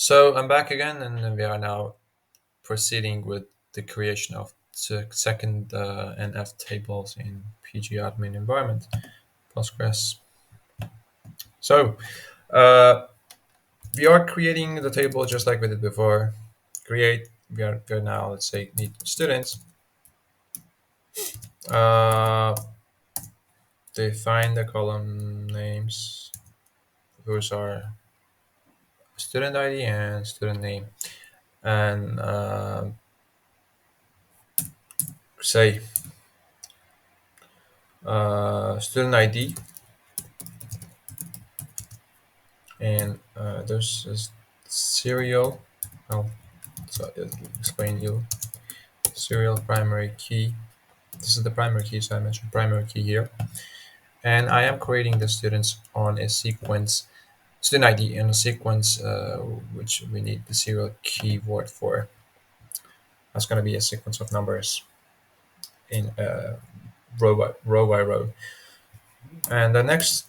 So I'm back again, and we are now proceeding with the creation of second NF tables in pgadmin environment, Postgres. So uh, we are creating the table just like we did before. Create. We are good now. Let's say need students. Uh, Define the column names. Those are student ID and student name, and say student ID and there's a serial. Oh, so I'll explain you serial primary key. This is the primary key, so I mentioned primary key here. And I am creating the students on a sequence, student ID in a sequence which we need the serial keyword for. That's going to be a sequence of numbers in row by row. And the next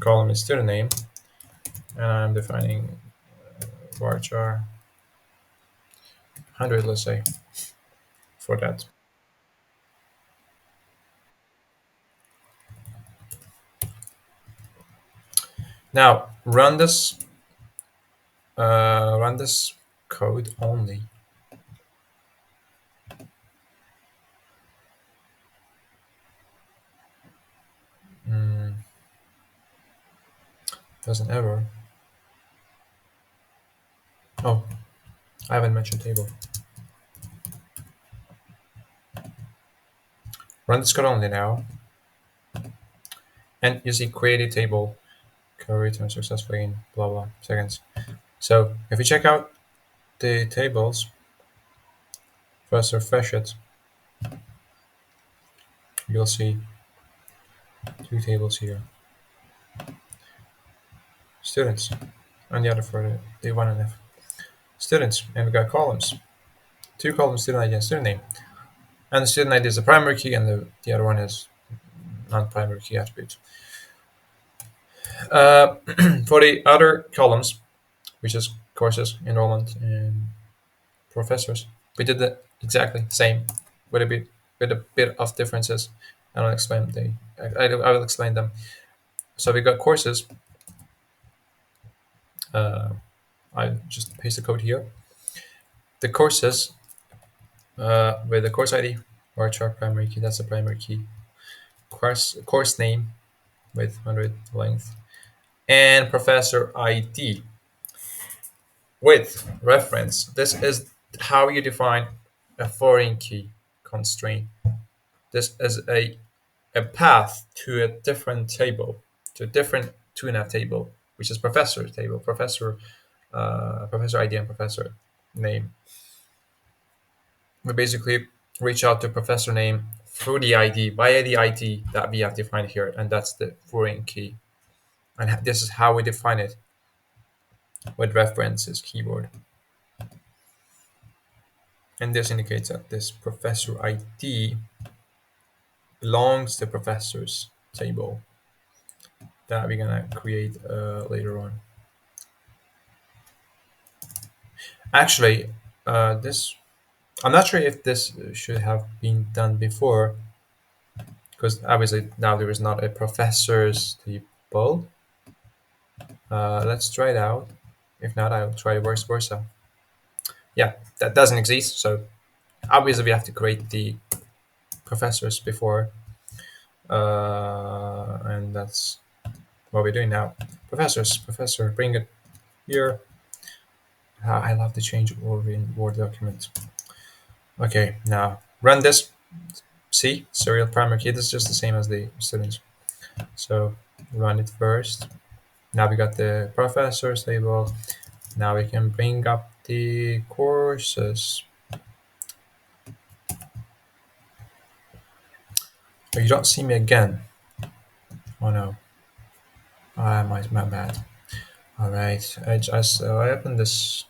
column is student name, and I'm defining varchar 100, let's say, for that. Now run this code only. Mm, doesn't error. Oh, I haven't mentioned table. Run this code only now, and you see create a table. Code return successfully in blah blah seconds. So if you check out the tables, first refresh it, you'll see two tables here. Students, and the other for the one and F. Students, and we got columns. Two columns, student ID and student name. And the student ID is the primary key, and the other one is non-primary key attribute. Uh, for the other columns, which is courses, enrollment, and professors, we did the exactly same with a bit of differences. And I'll explain I will explain them. So we got courses. Uh, I just paste the code here. The courses with the course ID, varchar primary key. That's the primary key. Course name with 100 length, and professor ID with reference. This is how you define a foreign key constraint. This is a path to a different table, to a different 2NF table, which is professor table, professor ID and professor name. We basically reach out to professor name through the ID via the ID that we have defined here, and that's the foreign key. And this is how we define it with references keyword. And this indicates that this professor ID belongs to professor's table that we're gonna create later on. Actually, this I'm not sure if this should have been done before, because obviously now there is not a professor's table. Let's try it out. If not, I'll try vice versa. Yeah, that doesn't exist. So obviously we have to create the professors before, and that's what we're doing now. Professor, bring it here. I love the change order in Word document. Okay, now run this. See, serial primary key. This is just the same as the students. So run it first. Now we got the professors table. Now we can bring up the courses. Oh, you don't see me again. Oh no. My bad. All right. I opened this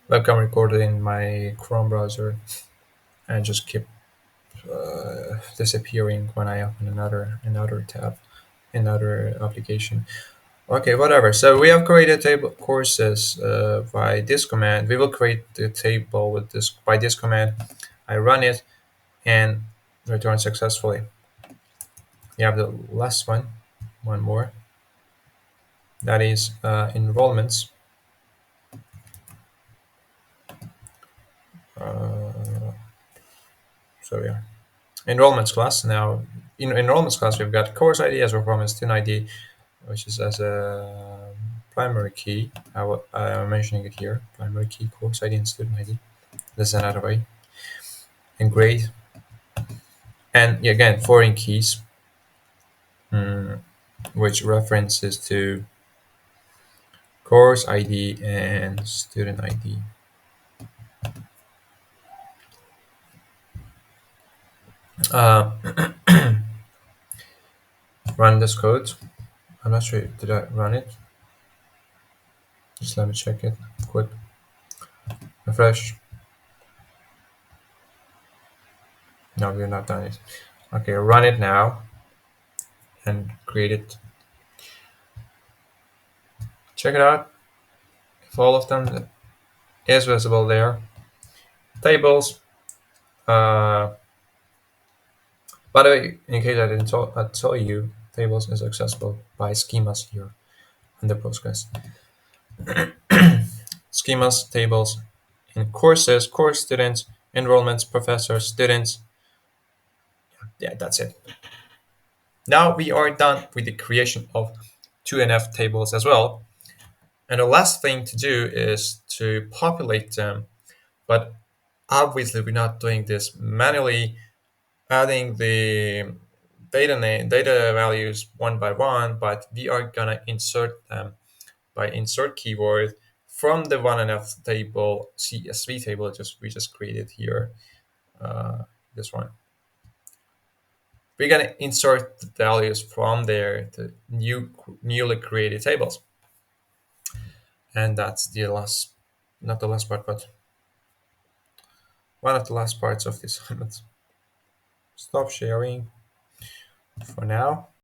webcam recorder in my Chrome browser and just keep disappearing when I open another tab, another application. Okay, whatever. So we have created table courses by this command. We will create the table with this by this command. I run it and return successfully. We have the last one more. That is enrollments. Uh, so yeah, enrollments class. Now in enrollments class, we've got course ID as well from student ID, which is as a primary key. I'm mentioning it here. Primary key, course ID, and student ID. That's another way. And grade. And yeah, again, foreign keys, mm, which references to course ID and student ID. Uh, run this code. I'm not sure. Did I run it? Just let me check it quick. Refresh. No, we're not done it. Okay, run it now and create it. Check it out. If all of them is visible there. Tables. Uh, by the way, in case I tell you, tables is accessible by schemas here under Postgres. Schemas, tables, in courses, course students, enrollments, professors, students. Yeah, that's it. Now we are done with the creation of 2NF tables as well. And the last thing to do is to populate them. But obviously, we're not doing this manually, adding the data values one by one, but we are gonna insert them by insert keyword from the 1NF table, CSV table we just created here, this one. We're gonna insert the values from there to newly created tables. And that's the last, not the last part, but one of the last parts of this. Let's stop sharing for now.